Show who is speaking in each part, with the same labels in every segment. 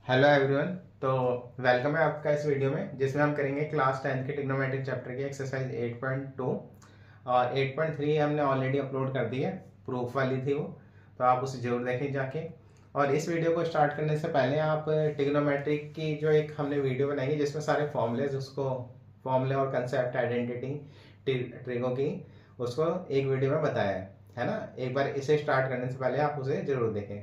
Speaker 1: Hello everyone. तो welcome है आपका इस वीडियो में जिसमें हम करेंगे क्लास 10 के ट्रिग्नोमेट्रिक चैप्टर की एक्सरसाइज 8.2 और 8.3 हमने ऑलरेडी अपलोड कर दी है। प्रूफ वाली थी वो, तो आप उसे जरूर देखें जाके। और इस वीडियो को स्टार्ट करने से पहले आप ट्रिग्नोमेट्रिक की जो एक हमने वीडियो बनाई है जिसमें सारे फॉर्मूलेज उसको फॉर्मूले और कंसेप्ट आइडेंटिटी ट्रिगो की उसको एक वीडियो में बताया है ना। एक बार इसे स्टार्ट करने से पहले आप उसे जरूर देखें।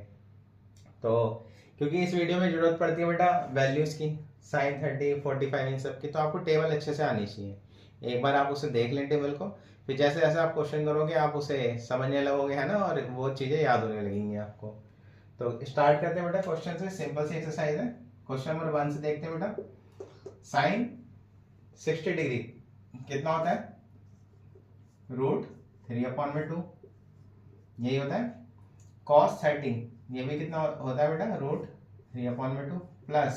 Speaker 1: तो क्योंकि इस वीडियो में जरूरत पड़ती है बेटा वैल्यूज की, साइन 30 45 इन सब की, तो आपको टेबल अच्छे से आनी चाहिए। एक बार आप उसे देख लें टेबल को, फिर जैसे जैसे आप क्वेश्चन करोगे आप उसे समझने लगोगे, है ना, और वो चीजें याद होने लगेंगी आपको। तो स्टार्ट करते हैं बेटा क्वेश्चन से। सिंपल सी एक्सरसाइज है। क्वेश्चन नंबर 1 से देखते हैं बेटा। साइन 60 डिग्री कितना होता है? √3/2 यही होता है। कॉस 30 ये भी कितना होता है बेटा? √3/2 प्लस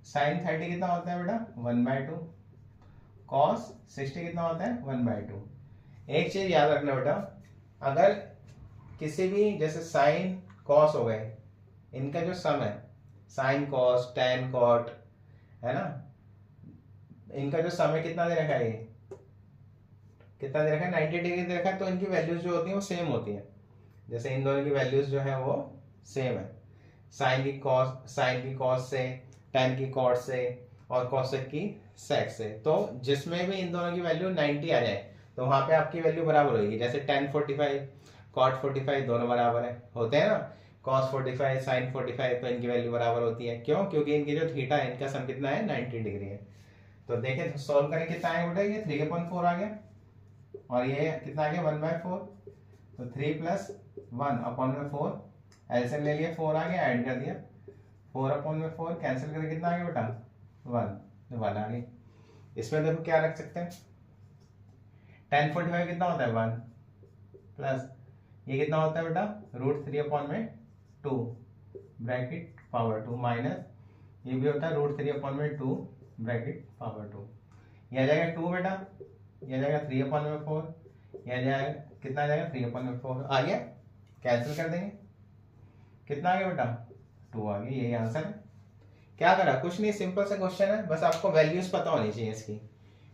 Speaker 1: साइन 30 कितना होता है बेटा? 1/2। कॉस 60 कितना होता है? 1/2। एक चीज याद रखना बेटा, अगर किसी भी जैसे साइन कॉस हो गए, इनका जो सम है साइन कॉस टेन कॉट, है ना, इनका जो सम है कितना दे रखा है? ये कितना दे रखा है? 90 डिग्री दे रखा है। तो इनकी वैल्यूज जो होती है वो सेम होती है। जैसे इन दोनों की वैल्यूज जो है वो सेम है। साइन की कॉस से, टेन की कॉट से और कॉसेक की सेक से। तो जिसमें भी इन दोनों की वैल्यू 90 आ जाए तो वहां पे आपकी वैल्यू बराबर होगी। जैसे टेन 45 कॉट 45 दोनों बराबर है होते हैं ना। कॉस 45 साइन 45, तो इनकी वैल्यू बराबर होती है। क्यों? क्योंकि इनकी जो थीटा है इनका सम कितना है? 90 डिग्री है। तो देखें सॉल्व करें कितना आएगा बेटा? ये 3/4 आ गया और ये कितना आ गया? 1/4। तो 3+1/4 एलसीएम ले लिया, 4 आ गया, ऐड कर दिया। 4/4 कैंसिल करके कितना आ गया बेटा? 1 आ गई। इसमें देखो क्या रख सकते हैं? टेन 45 कितना होता है? 1 प्लस ये कितना होता है बेटा? √3/2 ब्रैकेट पावर 2 माइनस ये भी होता है √3/2 ब्रैकेट पावर 2। यह आ जाएगा 2 बेटा, यह आ जाएगा 3/4, यह आ जाएगा कितना आ जाएगा? 3/4 आ गया। कैंसिल कर देंगे, कितना आ गया बेटा? 2 आ गया। यही आंसर है। क्या करा? कुछ नहीं, सिंपल सा क्वेश्चन है, बस आपको वैल्यूज पता होनी चाहिए इसकी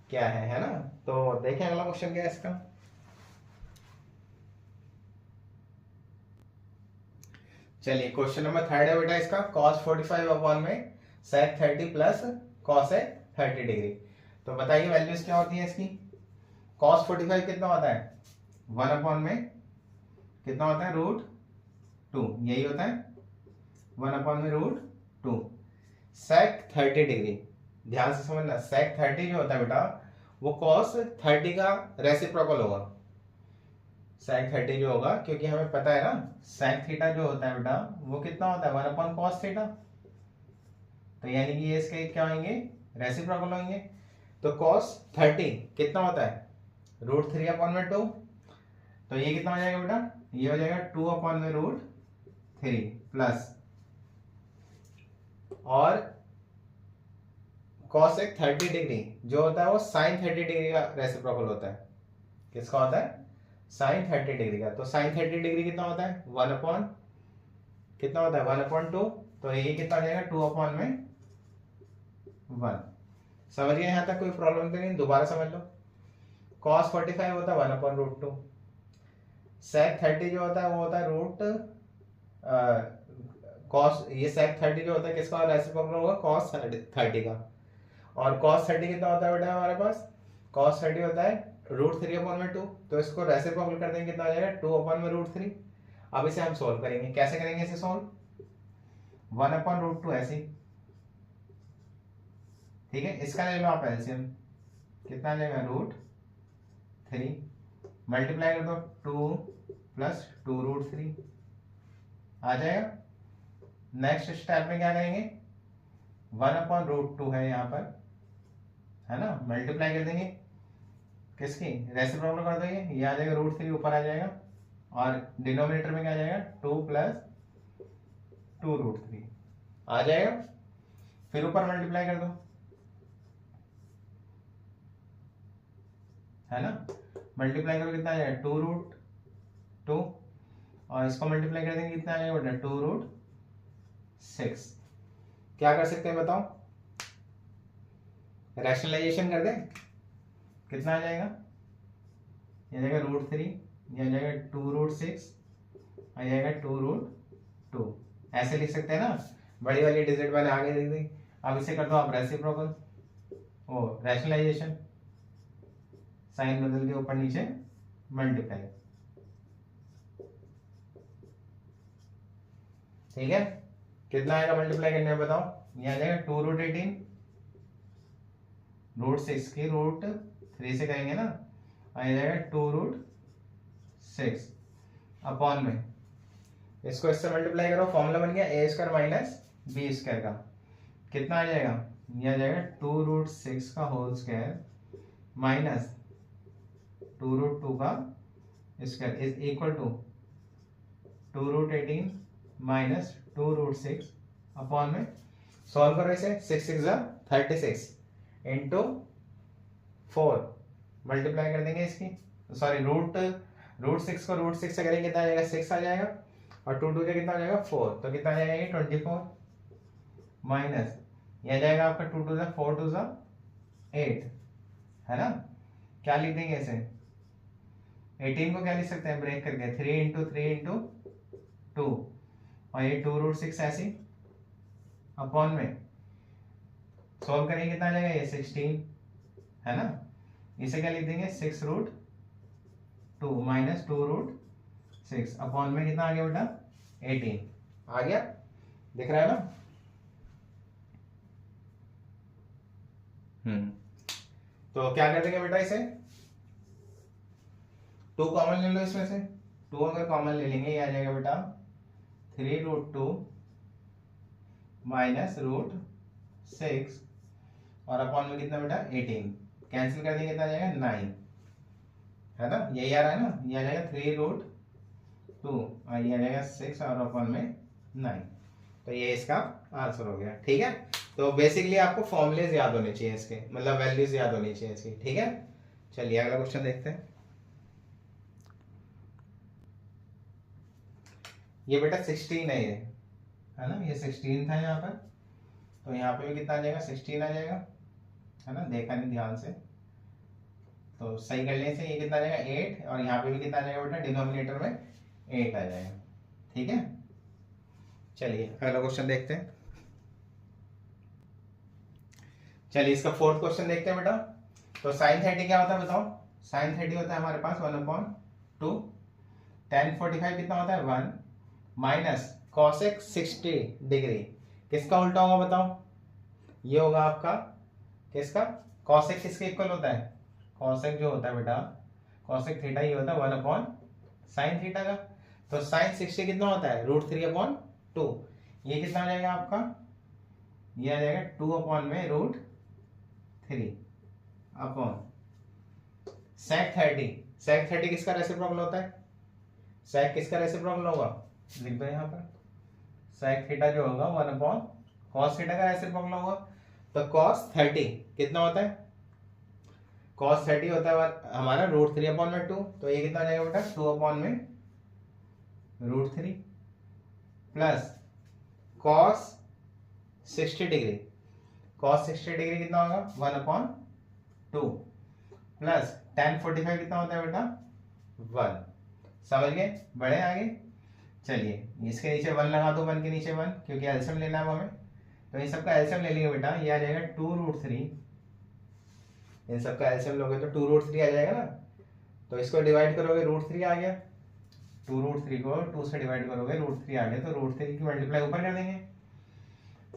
Speaker 1: क्या है ना। तो देखें अगला क्वेश्चन क्या है इसका। चलिए क्वेश्चन नंबर 3 है बेटा इसका। cos 45 में sec 30 प्लस cosec 30 डिग्री। तो बताइए वैल्यूज क्या होती है इसकी। cos 45 कितना होता है? 1 में कितना होता है? √2 यही होता है। 1 में √2। sec 30 डिग्री, ध्यान से समझना, sec 30 जो होता है बेटा वो cos 30 का रेसिप्रोकल होगा। sec 30 जो होगा, क्योंकि हमें पता है ना sec थीटा जो होता है बेटा वो कितना होता है? 1/cos theta. तो यानी कि ये इसके क्या होंगे? रेसिप्रोकल होंगे। तो cos 30 कितना होता है? √3/2। तो ये कितना हो जाएगा बेटा? ये हो जाएगा 2/√3 प्लस और cosec 30 डिग्री जो होता है वो sin 30 डिग्री का रेसिप्रोकल होता है। किसका होता है? sin 30 डिग्री का। तो sin 30 डिग्री कितना होता है? 1 कितना होता है? 1/2। तो ये कितना हो जाएगा? 2/1। समझ गए यहां तक? कोई प्रॉब्लम तो नहीं? दोबारा समझ लो। cos 45 होता है 1/√2। sec 30 जो होता है वो होता है cos, ये sec 30 जो होता है किसका रेसिप्रोकल होगा? cos 30 का। और cos 30 कितना होता है बेटा हमारे पास? cos 30 होता है √3/2। तो इसको रेसिप्रोकल कर देंगे, कितना आ जाएगा? 2/√3। अब इसे हम सोल्व करेंगे। कैसे करेंगे इसे सोल्व? 1/√2 ऐसे, ठीक है। इसका ले लो आप एलसीएम, कितना आ जाएगा? √3 मल्टीप्लाई कर दो 2 प्लस 2√3 आ जाएगा। नेक्स्ट स्टेप में क्या करेंगे? 1/√2 है यहाँ पर, है ना, मल्टीप्लाई कर देंगे किसकी? रेसिप्रोकल कर देंगे, ये आ जाएगा √3 ऊपर आ जाएगा और डिनोमिनेटर में क्या आ जाएगा? 2 प्लस 2√3 आ जाएगा। फिर ऊपर मल्टीप्लाई कर दो, है ना। मल्टीप्लाई करो कितना आ जाएगा? 2√2 और इसको मल्टीप्लाई कर देंगे कितना आ जाएगा बेटा? 2√6 क्या कर सकते हैं बताओ, रैशनलाइजेशन कर दे, कितना आ जाएगा, ये जाएगा √3, ये आ जाएगा 2√6, आ जाएगा 2√2। ऐसे लिख सकते हैं ना, बड़ी वाली डिजिट मैंने आगे लिख दी। अब इसे कर दो आप रेसिप्रोकल, ओ रैशनलाइजेशन, साइन बदल के ऊपर नीचे मल्टीप्लाई, ठीक है। कितना आएगा मल्टीप्लाई करने में बताओ, ये आ जाएगा 2√18, √6 की √3 से करेंगे ना, आ जाएगा 2√6 अपॉन में, इसको इससे मल्टीप्लाई करो, फॉर्मूला बन गया a² माइनस b² का, कितना आ जाएगा, ये आ जाएगा 2√6 का होल स्क्वायर माइनस 2√2 का square is equal to 2√18 minus 2√6 upon में, सॉल्व करो इसे, 6 6 36 इंटू 4 मल्टीप्लाई कर देंगे इसकी, सॉरी √6 को √6 से करेंगे कितना आ जाएगा, 6 आ जाएगा, और 2 2 कितना आ जाएगा 4, तो कितना आ जाएगा ये 24 माइनस, ये आ जाएगा आपका 2 2 4 2 8, है ना। क्या लिख देंगे इसे, 18 को क्या लिख सकते हैं ब्रेक करके, 3 इंटू 3 इंटू 2, और ये 2√6 ऐसी अपॉन में, सॉल्व करेंगे कितना आ जाएगा ये 16, है ना। इसे क्या लिख देंगे 6√2 माइनस 2√6 अपॉन में कितना आ गया बेटा 18, आ गया, दिख रहा है ना। तो क्या कर देंगे बेटा इसे, 2 कॉमन ले लो इसमें से, 2 अगर कॉमन ले लेंगे ये आ जाएगा बेटा 3√2 माइनस √6 और अपॉन में कितना बेटा 18, कैंसिल कर देंगे कितना आ जाएगा 9, है ना, यही आ रहा है ना, ये आ जाएगा 3√2 और ये आ जाएगा 6 और अपॉन में 9, तो ये इसका आंसर हो गया, ठीक है। तो बेसिकली आपको फॉर्मूलेज याद होने चाहिए इसके, मतलब वैल्यूज याद होनी चाहिए इसकी, ठीक है। चलिए अगला क्वेश्चन देखते हैं। ये बेटा 16 है, ये है ना, ये 16 था यहाँ पर, तो यहाँ पे भी कितना आ जाएगा 16 आ जाएगा, है ना, देखा नहीं ध्यान से, तो सही करने से ये कितना आ जाएगा 8, और यहाँ पे भी कितना आ जाएगा बेटा डिनोमिनेटर में 8 आ जाएगा, ठीक है। चलिए अगला क्वेश्चन देखते हैं। चलिए इसका 4th क्वेश्चन देखते हैं बेटा। तो sin 30 क्या होता है बताओ, sin 30 होता है हमारे पास 1/2, tan 45 कितना होता है 1 माइनस cosec 60 डिग्री, किसका उल्टा होगा बताओ, ये होगा आपका किसका, cosec किसके इक्वल होता है, cosec जो होता है बेटा cosec थीटा ये होता है 1/sin थीटा का, तो sin 60 कितना होता है √3/2, ये कितना आ जाएगा आपका, ये आ जाएगा 2 में √3 अपॉन sec 30, sec 30 किसका रेसिप्रोकल होता है, sec किसका रेसिप्रोकल होगा, लिख दो यहाँ पर, sec थीटा जो होगा 1/cos थीटा का रेसिप्रोकल होगा, तो cos 30 कितना होता है, cos 30 होता है हमारा √3/2, तो ये कितना आ जाएगा बेटा 2 में √3 plus cos 60 degree, cos 60 degree कितना होगा 1/2 प्लस tan 45 कितना होता है बेटा 1, समझ गए, बढ़े आगे। चलिए इसके नीचे 1 लगा दो, 1 के नीचे 1, क्योंकि एलसीएम लेना है हमें, तो इन सबका एलसीएम ले लेंगे बेटा, ये आ जाएगा 2√3, इन सबका एलसीएम लोगे तो 2√3 आ जाएगा ना, तो इसको डिवाइड करोगे √3 आ गया, 2√3 को 2 से डिवाइड करोगे √3 आ गया, तो √3 की मल्टीप्लाई ऊपर कर देंगे,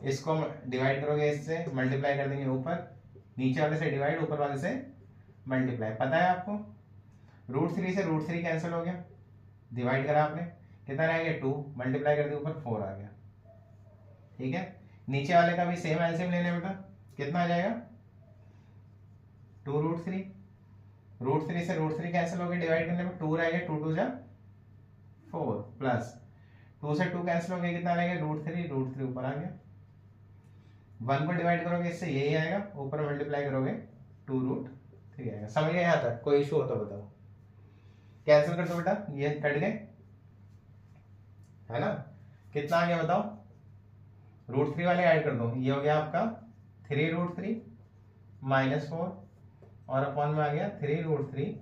Speaker 1: इसको डिवाइड करोगे इससे मल्टीप्लाई कर देंगे ऊपर, नीचे वाले से डिवाइड ऊपर वाले से मल्टीप्लाई, पता है आपको √3 से √3 कैंसिल हो गया, डिवाइड करा आपने कितना रह गया 2, मल्टीप्लाई कर दिया ऊपर 4 आ गया, ठीक है। नीचे वाले का भी सेम एलसीएम लेने बेटा, कितना आ जाएगा 2√3, √3 से √3 कैंसिल हो गया, डिवाइड करने में 2 रह गया, 2 2 जा 4 प्लस 2 से 2 कैंसिल हो गया, कितना रह गया √3 ऊपर आ गया, 1 को डिवाइड करोगे इससे यही आएगा, ऊपर मल्टीप्लाई करोगे 2√3 आएगा, समझ गए यहाँ तक, कोई इशू हो तो बताओ, कैंसिल कर दो बेटा, ये कट गए, है ना, कितना आ गया बताओ √3 वाले ऐड कर दो, ये हो गया आपका 3√3 -4 और अपॉन में आ गया 3√3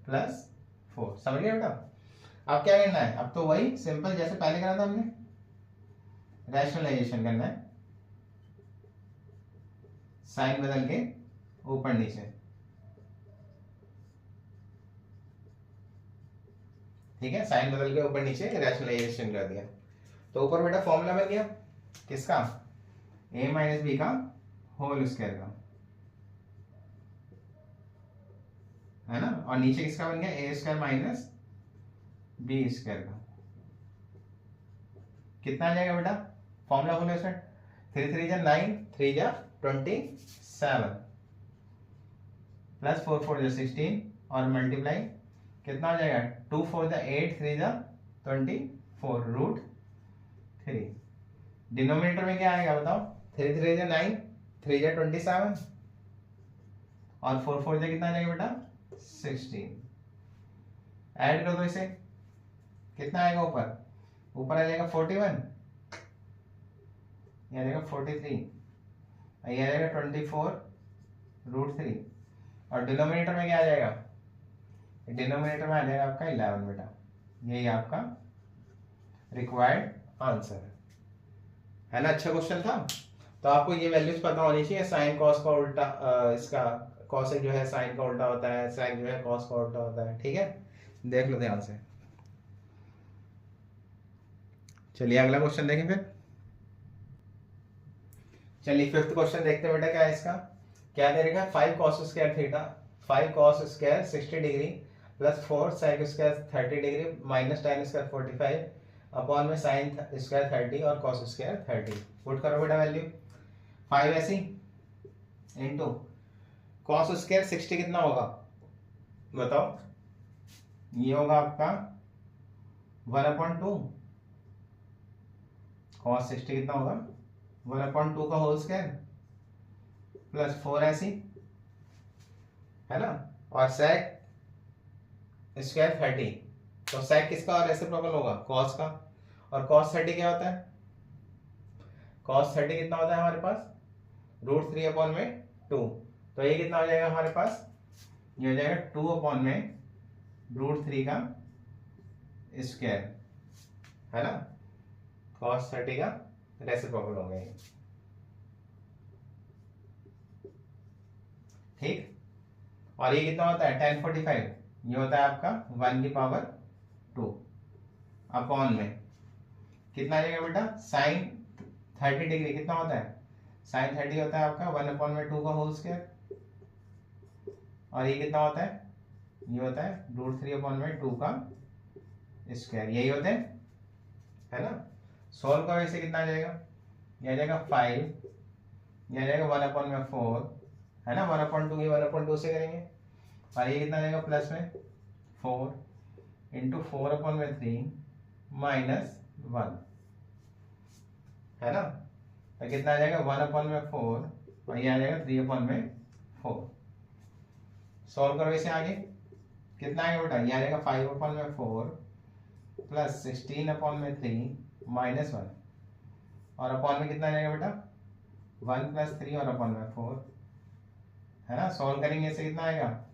Speaker 1: +4। समझ गया बेटा। अब क्या करना है, अब तो वही सिंपल जैसे पहले करा था हमने, रैशनलाइजेशन करना है, साइन बदल के ऊपर नीचे, ठीक है, साइन बदल के ऊपर नीचे रैशनलाइजेशन कर दिया। तो ऊपर बेटा फॉर्मूला बन गया किसका, a - b का होल स्क्वायर का, है ना, और नीचे किसका बन गया, a² - b² का। कितना आ जाएगा बेटा, फॉर्मूला खोलो इसमें, 3 3 जा 9, 3 जा 27 प्लस 4 4 जा 16 और मल्टीप्लाई कितना हो जाएगा, 2 4 जा 8, 3 जा 24 √3। डिनोमिनेटर में क्या आएगा बताओ, 3 3 जा 9, 3 जा 27 और 4 4 जा कितना आ जाएगा बेटा 16। ऐड कर दो इसे, कितना आएगा ऊपर, ऊपर आ जाएगा 41, यह आ जाएगा 43, यह आ जाएगा 24 √3 और डिनोमिनेटर में क्या आ जाएगा, डिनोमिनेटर में आ जाएगा आपका 11 बेटा। यही आपका रिक्वायर्ड आंसर है ना। अच्छा क्वेश्चन था। तो आपको ये वैल्यूज पता होनी चाहिए, साइन कॉस का उल्टा, इसका कॉस जो है साइन का उल्टा होता है, साइन जो है कॉस का उल्टा होता है, ठीक है, देख लो ध्यान से। चलिए अगला क्वेश्चन देखें फिर। चलिए 5th क्वेश्चन देखते हैं बेटा, क्या है इसका, क्या दे रखा है, 5 cos square theta, 5 cos square 60 degree plus 4 sec square 30 degree minus tan square 45 upon में sin स्क्वायर 30 और cos स्क्वायर 30। पुट करो बेटा वैल्यू, 5 ऐसी इंटू cos स्क्वायर 60 कितना होगा बताओ, ये होगा आपका 1/2, cos 60 कितना होगा 1/2 का होल स्क्वायर प्लस 4 ऐसी, है ना, और sec स्क्वायर 30, तो sec किसका रेसिप्रोकल होगा, cos का, और cos 30 क्या होता है, cos 30 कितना होता है हमारे पास √3/2, तो ये कितना हो जाएगा हमारे पास, ये हो जाएगा 2/√3 का स्क्वायर, है ना, cos 30 का रेसिप्रोकल हो गया, ठीक। और ये कितना होता है tan 45, ये होता है आपका 1/2 अपॉन में कितना आ जाएगा बेटा, sin 30 डिग्री कितना होता है, sin 30 होता है आपका 1/2 का होल स्क्वायर, और ये कितना होता है, ये होता है √3/2 का स्क्वायर, यही होते हैं, है ना। सोल्व करो इसे, कितना आ जाएगा, ये आ जाएगा 5, ये आ जाएगा 1/4, है ना, 1/2 ये 1/2 से करेंगे, और ये कितना आ जाएगा प्लस में 4 इंटू 4/3 -1, है ना, तो कितना आ जाएगा 1/4 और ये आ जाएगा 3/4। सॉल्व करो इसे आगे, कितना आएगा बेटा, ये आ जाएगा 5/4 प्लस 16/3 -1 और अपॉन में कितना आ जाएगा बेटा 1 + 3 और अपॉन 4, है ना। सॉल्व करेंगे इसे, कितना आएगा,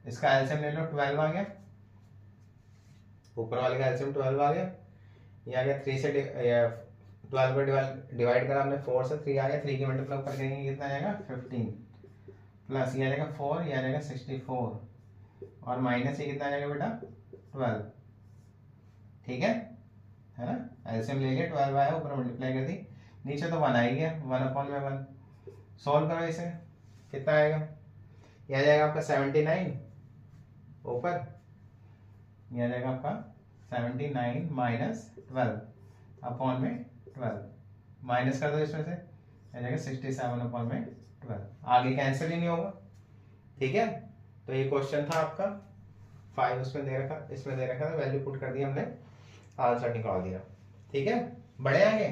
Speaker 1: इसका एलसीएम ले लो, 12 आ गया, ऊपर वाले का एलसीएम 12 आ गया, ये आ गया 3 से 12 पर डिवाइड करा हमने 4 से, 3 आ गया, 3 के मल्टीप्लाई ऊपर करेंगे कितना आ जाएगा 15 प्लस ये आ जाएगा 4, ये आ जाएगा 64 और माइनस ये कितना आ जाएगा बेटा 12, ठीक है ना। एलसीएम ले लिया, 12 आया, ऊपर मल्टीप्लाई कर दी, नीचे तो 1 आ ही गया, 1/1। सॉल्व करो इसे, कितना आएगा, ये आ जाएगा आपका 79 ऊपर, ये आ जाएगा आपका 79 -12 अपॉन में 12, माइनस कर दो इसमें से, आ जाएगा 67/12, आगे कैंसिल ही नहीं होगा, ठीक है। तो ये क्वेश्चन था आपका 5, उसमें दे रखा, इसमें दे रखा था, वैल्यू पुट कर दी हमने, आंसर निकाल दिया, ठीक है। बढ़े आगे,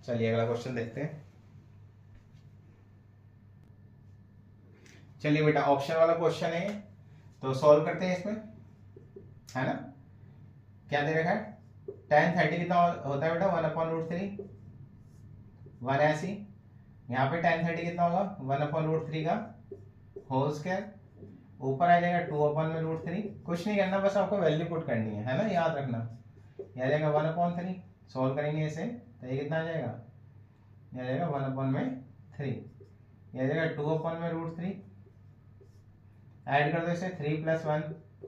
Speaker 1: चलिए अगला क्वेश्चन देखते हैं। चलिए बेटा ऑप्शन वाला क्वेश्चन है, तो सॉल्व करते हैं इसमें, है ना। क्या दे रखा है, tan 30 कितना होता है बेटा 1/√3, 1 ऐसी, यहाँ पे tan 30 कितना होगा 1/√3 का होल स्क्वायर, ऊपर आ जाएगा 2/√3। कुछ नहीं करना, बस आपको वैल्यू पुट करनी है ना, याद रखना। ये आ जाएगा 1/3, सॉल्व करेंगे इसे तो ये कितना आ जाएगा, ये आ जाएगा 1/3, ये आ जाएगा 2/√3, ऐड कर दो इसे 3 + 1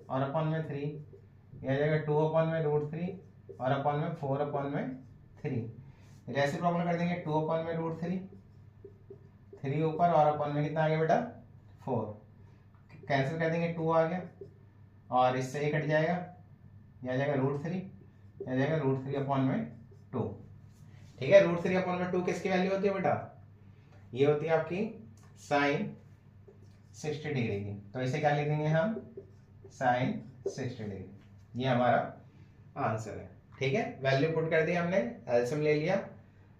Speaker 1: और अपन में 3, ये आ जाएगा 2/√3 और अपन में 4/3। रेसिप्रोकल कर देंगे 2/√3, 3 ऊपर और अपन में कितना आ गया बेटा 4, कैंसिल कर देंगे 2 आ गया और इससे ये कट जाएगा, ये आ जाएगा √3, ये आ जाएगा √3/2। ठीक है, √3/2 किसकी वैल्यू होती है बेटा, ये होती है आपकी साइन 60 डिग्री की। तो इसे क्या लिख देंगे हम, साइन 60 डिग्री, ये हमारा आंसर है। ठीक है, वैल्यू पुट कर दिया हमने, एलसीएम ले लिया,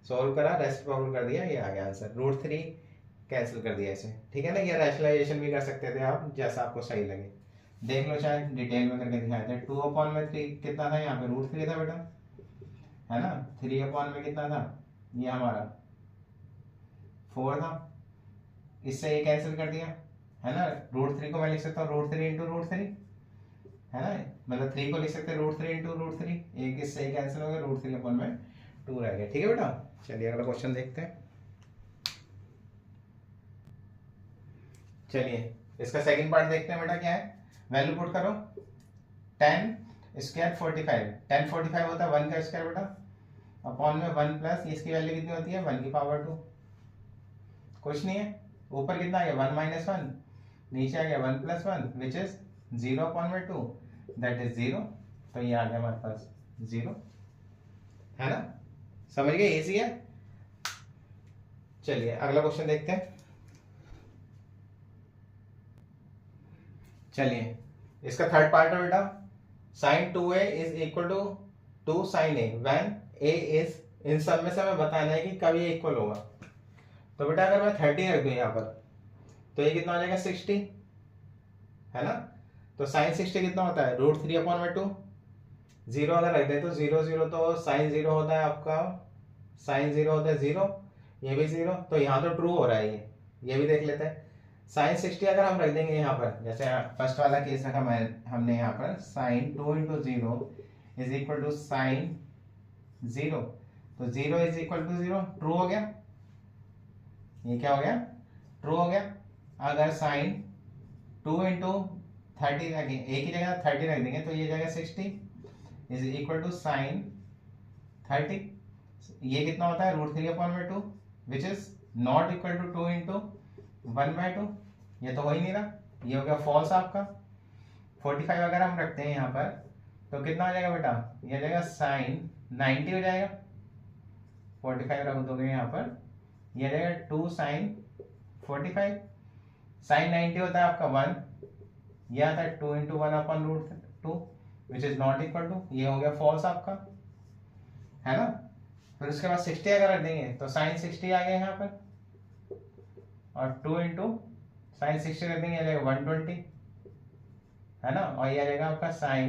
Speaker 1: सॉल्व करा, रेसिप्रोकल कर दिया, ये आ गया आंसर। √3 कैंसिल कर दिया इसे। ठीक है ना, ये रैशनलाइजेशन भी कर सकते थे आप, जैसा आपको सही लगे। देख लो, चाहे डिटेल में करके दिखाए थे। 2/3 कितना था, यहाँ पे √3 था बेटा, है ना। 3 में कितना था, ये हमारा 4 था, इससे ये कैंसिल कर दिया, है ना। √3 को मैं लिख सकता हूँ √3 × √3, है ना, मतलब 3 को लिख सकते हैं √3 × √3, एक इससे एक कैंसिल हो गया, √3/2 रह गया। ठीक है बेटा, चलिए अगला क्वेश्चन देखते हैं। चलिए इसका सेकंड पार्ट देखते हैं बेटा, क्या है, वैल्यू पुट करो। tan स्क्वायर 45, tan 45 होता है 1 का स्क्वायर बेटा, अपॉन में 1 प्लस इसकी वैल्यू कितनी होती है 1/2, कुछ नहीं है, ऊपर कितना आ गया 1 - 1, नीचे आ गया 1 + 1 विच इज 0/2, दैट इज 0। तो ये आ गया हमारे पास 0, है ना, समझ गए, इजी है। चलिए अगला क्वेश्चन देखते हैं। चलिए इसका थर्ड पार्ट है बेटा, sin 2a = 2 sin a when a is, इन सब में से हमें बताना है कि कब ये इक्वल होगा। तो बेटा अगर मैं 30 रख दूं यहाँ पर, तो ये कितना हो जाएगा 60, है ना। तो sin 60 कितना होता है √3/2, 0 अगर रख दे तो 0 0, तो sin 0 होता है आपका, sin 0 होता है 0, ये भी 0, तो यहाँ तो ट्रू हो रहा है, ये भी देख लेते हैं। sin 60 अगर हम रख देंगे यहाँ पर, जैसे फर्स्ट वाला केस रखा हमने यहाँ पर, sin 2 × 0 = sin 0, तो 0 = 0, ट्रू हो गया, ये क्या हो गया ट्रू हो गया। अगर sin 2 × 30 रखें, एक ही जगह 30 रख देंगे, तो ये जाएगा 60 = sin 30, ये कितना होता है √3/2 which is not equal to 2 × 1/2, ये तो हो ही नहीं रहा, ये हो गया फॉल्स आपका। 45 अगर हम रखते हैं यहाँ पर, तो कितना हो जाएगा बेटा, ये हो जाएगा sin 90 हो जाएगा, 45 रख दोगे यहाँ पर, ये हो जाएगा 2 sin 45, sin 90 होता है आपका 1, ये आता है 2 × 1/√2 which is not equal to, ये हो गया फॉल्स आपका, है ना। फिर उसके बाद 60 अगर रख देंगे, तो sin 60 आ गया यहाँ पर, और 2 × sin 60 रख देंगे, आ जाएगा 120, है ना, और ये आ जाएगा आपका sin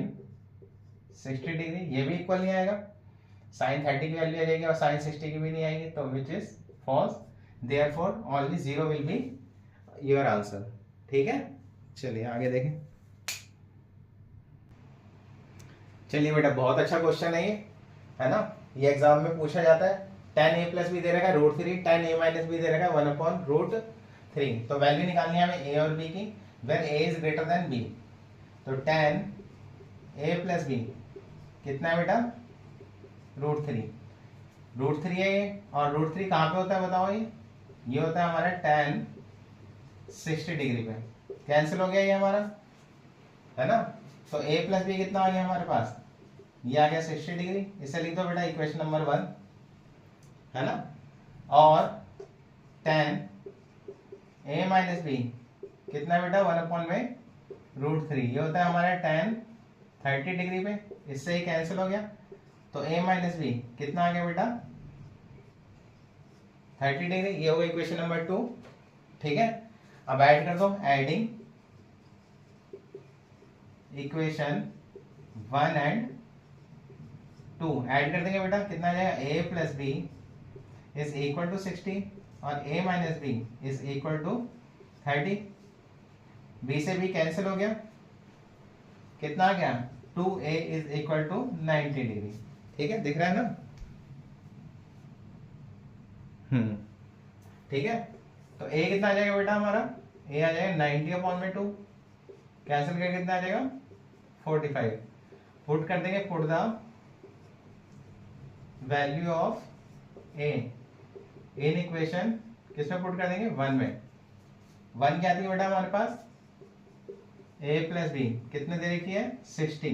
Speaker 1: 60 डिग्री, ये भी इक्वल नहीं आएगा, sin 30 की वैल्यू आ जाएगी और sin 60 की भी नहीं आएगी, तो which is false, therefore only 0 will be your answer. ठीक है, चलिए आगे देखें। चलिए बेटा बहुत अच्छा क्वेश्चन है ये, है ना, ये एग्जाम में पूछा जाता है। tan a प्लस भी दे रखा है √3, tan a माइनस भी दे रखा है 1/√3, तो वैल्यू निकालनी है हमें a और b की, when a is greater than b। तो tan a प्लस b कितना है बेटा √3, √3 है ये, और √3 कहाँ पे होता है बताओ, ये होता है हमारा tan 60 डिग्री पे, कैंसिल हो गया ये हमारा, है ना। तो a प्लस b कितना आ गया हमारे पास, ये आ गया 60 डिग्री, इसे लिख दो बेटा इक्वेशन नंबर 1, है ना। और tan a माइनस b कितना है बेटा 1/√3, ये होता है हमारा tan 30 डिग्री पे, इससे ही कैंसिल हो गया, तो a माइनस b कितना आ गया बेटा 30 डिग्री, ये होगा इक्वेशन नंबर 2। ठीक है, अब ऐड कर दो, एडिंग इक्वेशन 1 और 2 ऐड कर देंगे बेटा, कितना आ जाएगा a plus b is equal to 60 और a minus b is equal to 30। b से b कैंसिल हो गया, कितना आ गया 2a is equal to 90 degree. ठीक है, दिख रहा है ना? ठीक है, तो a कितना आ जाएगा बेटा हमारा, a आ जाएगा 90 अपॉन में 2, कैंसिल करके कितना आ जाएगा 45। पुट कर देंगे, put the value of a in equation, किसमें पुट कर देंगे 1 में। 1 क्या थी बेटा हमारे पास, a प्लस बी कितने दे रखी है 60,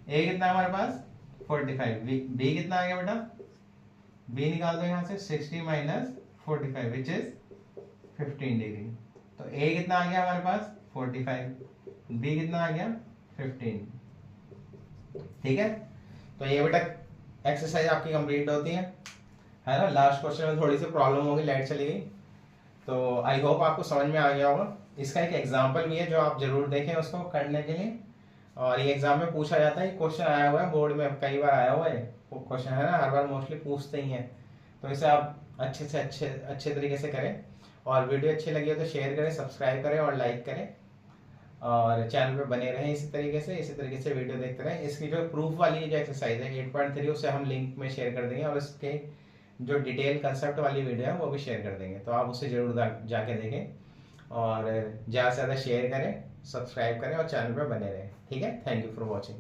Speaker 1: a कितना हमारे पास 45, b कितना आ गया बेटा, b निकाल दो यहाँ से 60 माइनस 45 विच इज 15 डिग्री। तो a कितना आ गया हमारे पास 45, b कितना आ गया 15। ठीक है, तो ये बेटा एक्सरसाइज आपकी कंप्लीट होती है ना। लास्ट क्वेश्चन में थोड़ी सी प्रॉब्लम होगी, लाइट चली गई, तो आई होप आपको समझ में आ गया होगा। इसका एक एग्जाम्पल भी है जो आप जरूर देखें उसको करने के लिए, और ये एग्जाम में पूछा जाता है, क्वेश्चन आया हुआ है बोर्ड में, कई बार आया हुआ है क्वेश्चन, है ना, हर बार मोस्टली पूछते ही हैं। तो इसे आप अच्छे से अच्छे तरीके से करें, और वीडियो अच्छी लगी हो तो शेयर करें, सब्सक्राइब करें और लाइक करें, और चैनल पे बने रहें इसी तरीके से वीडियो देखते रहें। इसकी जो प्रूफ वाली जो एक्सरसाइज है 8.3 उसे हम लिंक में शेयर कर देंगे, और उसके जो डिटेल कंसेप्ट वाली वीडियो है वो भी शेयर कर देंगे, तो आप उसे जरूर जाके देखें, और ज़्यादा से ज़्यादा शेयर करें, सब्सक्राइब करें और चैनल पर बने रहें। ठीक है, थैंक यू फॉर वॉचिंग।